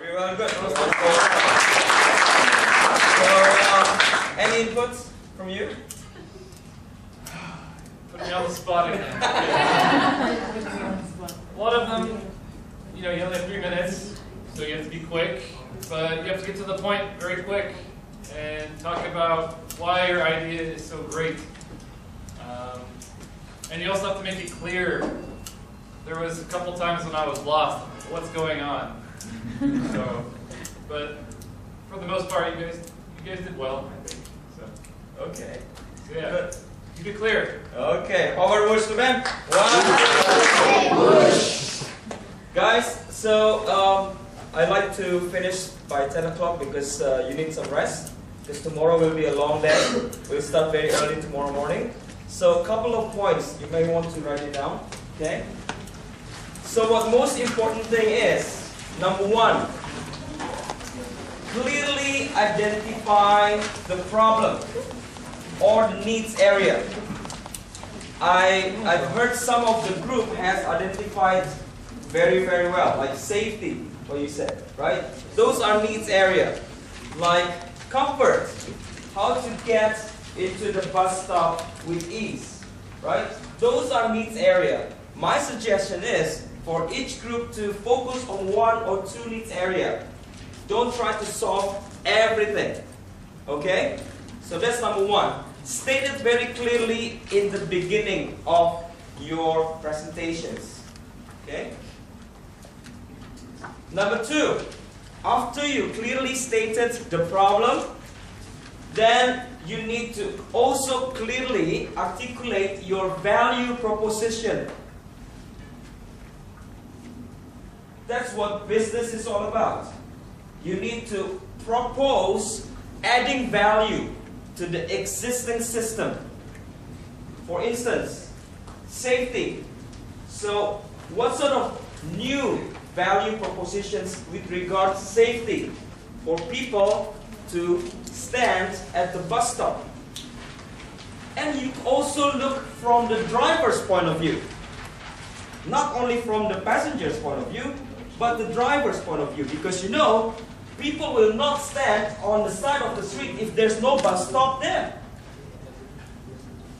Everyone good? So, any inputs from you? Put me on the spot again. A lot of them, you only have 3 minutes, so you have to be quick, but you have to get to the point very quick and talk about why your idea is so great. And you also have to make it clear. There was a couple times when I was lost. What's going on? So, but for the most part, you guys did well, I think. So, okay. So yeah, Good. keep it clear. Okay, power push to them. Guys, so I'd like to finish by 10 o'clock because you need some rest. Because tomorrow will be a long day. We'll start very early tomorrow morning. So a couple of points, you may want to write it down. Okay? So what most important thing is, number one, clearly identify the problem or the needs area. I've heard some of the group has identified very, very well, like safety, what you said, right? Those are needs area. Like comfort, how to get into the bus stop with ease, right? Those are needs area. My suggestion is for each group to focus on 1 or 2 needs area. Don't try to solve everything, okay? So that's number one. State it very clearly in the beginning of your presentations, okay? Number two, after you clearly stated the problem, then you need to also clearly articulate your value proposition. That's what business is all about. You need to propose adding value to the existing system. For instance, safety. So what sort of new value propositions with regard to safety for people to stand at the bus stop? And you also look from the driver's point of view. Not only from the passenger's point of view, but the driver's point of view. Because people will not stand on the side of the street if there's no bus stop there.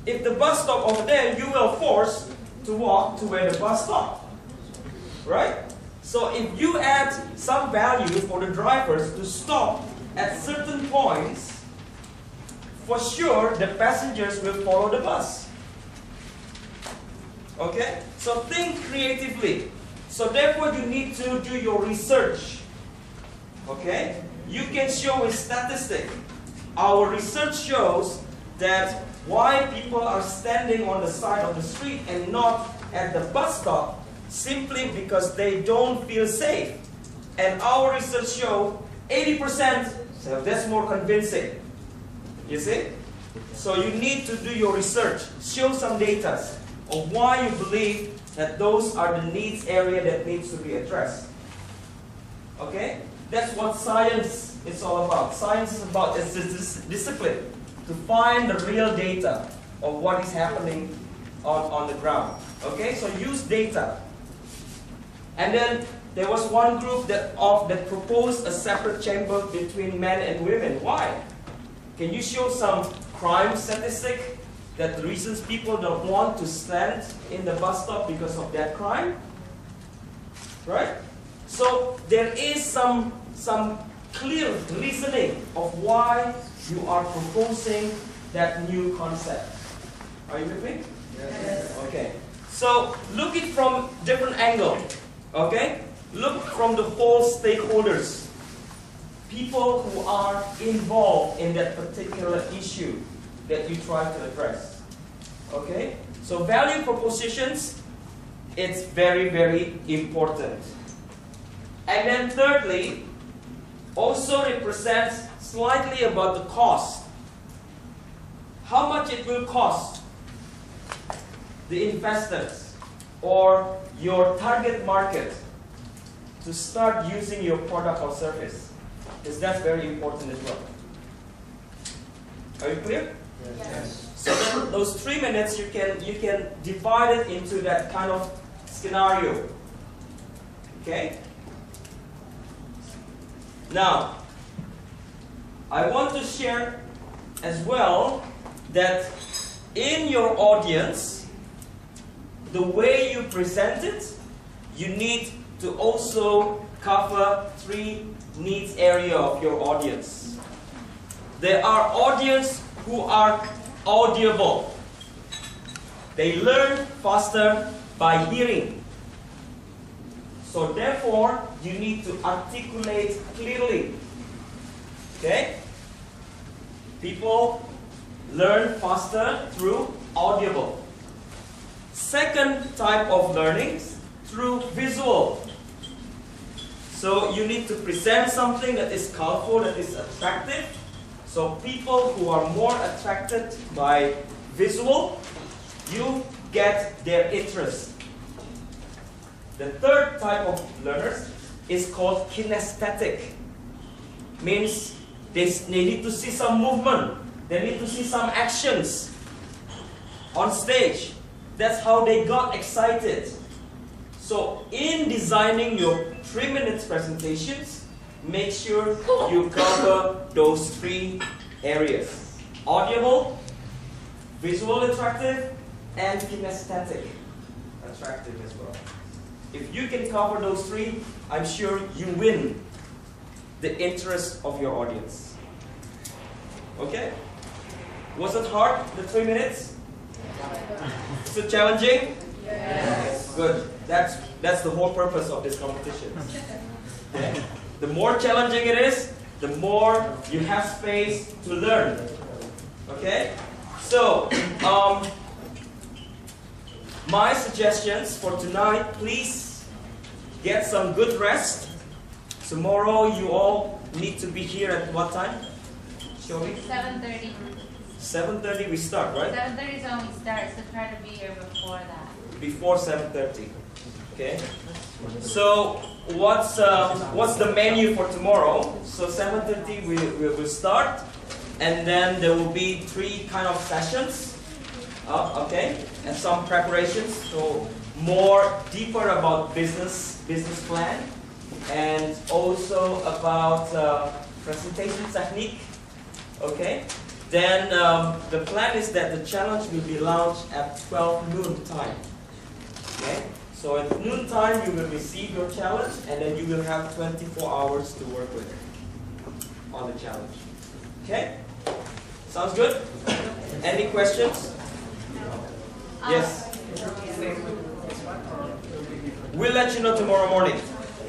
If the bus stop over there, you will force to walk to where the bus stop. Right? So if you add some value for the drivers to stop at certain points, for sure the passengers will follow the bus. Okay? So think creatively. So therefore you need to do your research. Okay? You can show a statistic. Our research shows that why people are standing on the side of the street and not at the bus stop simply because they don't feel safe. And our research shows 80%, so that's more convincing. You see? So you need to do your research. Show some data of why you believe that those are the needs area that needs to be addressed. Okay? That's what science is all about. Science is about this discipline to find the real data of what is happening on the ground. Okay? So use data. And then there was one group that proposed a separate chamber between men and women. Why? Can you show some crime statistic that the reasons people don't want to stand in the bus stop because of that crime? Right? So there is some clear reasoning of why you are proposing that new concept. Are you with me? Yes. Okay. So look it from different angle. Okay? Look from the whole stakeholders. People who are involved in that particular issue that you try to address. Okay? So value propositions, it's very, very important. And then thirdly, also represents slightly about the cost. How much it will cost the investors or your target market to start using your product or service. Because that's very important as well. Are you clear? Yes. So then those 3 minutes you can divide it into that kind of scenario. Okay? Now, I want to share as well that in your audience, the way you present it, you need to also cover 3 needs area of your audience. There are audience who are audible. They learn faster by hearing. So therefore, you need to articulate clearly. Okay? People learn faster through audible. Second type of learning, through visual. So you need to present something that is colorful, that is attractive. So people who are more attracted by visual, you get their interest. The third type of learners is called kinesthetic. Means they need to see some movement. They need to see some actions on stage. That's how they got excited. So in designing your 3 minutes presentations, make sure you cover those 3 areas. Audible, visual attractive, and kinesthetic attractive as well. If you can cover those 3, I'm sure you win the interest of your audience. Okay? Was it hard, the 3 minutes? Is it challenging? Yes. Good. That's the whole purpose of this competition. Okay? The more challenging it is, the more you have space to learn. Okay? So, my suggestions for tonight, please get some good rest. Tomorrow you all need to be here at what time? Show me. 7:30. 7:30 we start, right? 7:30 is when we start, so try to be here before that. Before 7:30. Okay. So what's the menu for tomorrow? So 7:30 we will start, and then there will be 3 kind of sessions. Okay, and some preparations. So more deeper about business plan, and also about presentation technique. Okay. Then the plan is that the challenge will be launched at 12 noon time. Okay. So at noon time you will receive your challenge, and then you will have 24 hours to work with on the challenge. Okay. Sounds good? Any questions? Yes. We'll let you know tomorrow morning.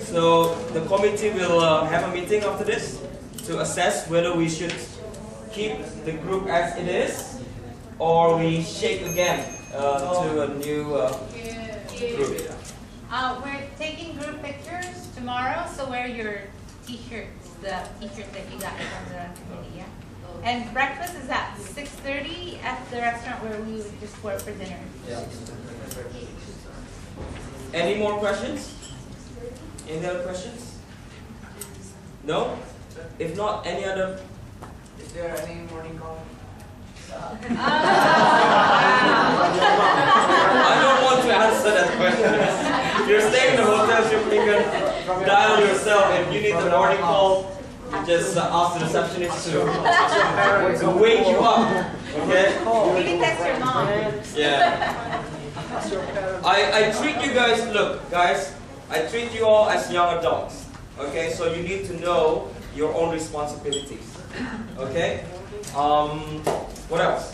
So the committee will have a meeting after this to assess whether we should keep the group as it is, or we shake again to a new group. We're taking group pictures tomorrow, so wear your t-shirts, the t-shirts that you got from the committee, yeah? And breakfast is at 6:30 at the restaurant where we would just work for dinner. Yeah. Any more questions? Any other questions? No? If not, any other? Is there any morning call? I don't want to answer that question. If you're staying in the hotel, you can dial yourself. If you need the morning call, just ask the receptionist to wake you up. Okay? You can text your mom. Yeah. I treat you guys, look, guys, I treat you all as young adults. Okay? So you need to know your own responsibilities. Okay? What else?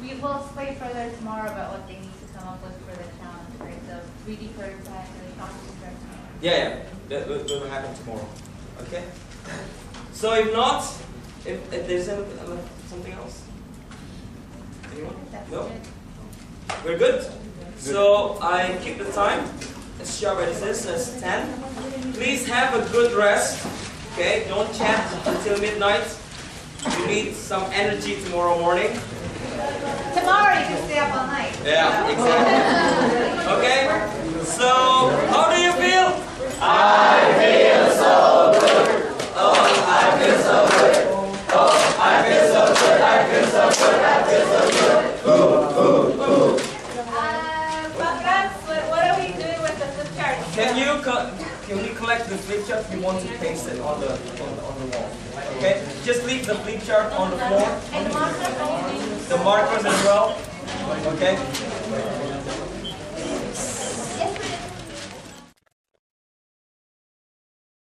We will explain further tomorrow about what they need to come up with for the challenge, right? The 3D prototype and the costume tomorrow. Yeah, that will happen tomorrow. Okay? So if not, if there's something else? Anyone? That's No? good. We're good? So I keep the time as sharp as this, as 10. Please have a good rest. Okay? Don't chat until midnight. You need some energy tomorrow morning. Tomorrow you can stay up all night. Yeah, exactly. Okay? So, how do you feel? I feel so good. Oh, I feel so good. Oh, I feel so good. I feel so good. I feel so good. Ooh, ooh, ooh. What are we doing with the flip chart? Can you can we collect the flip chart? We want to paste it on the wall. Okay? Just leave the flip chart on the floor. And markers only. The markers as well. Okay?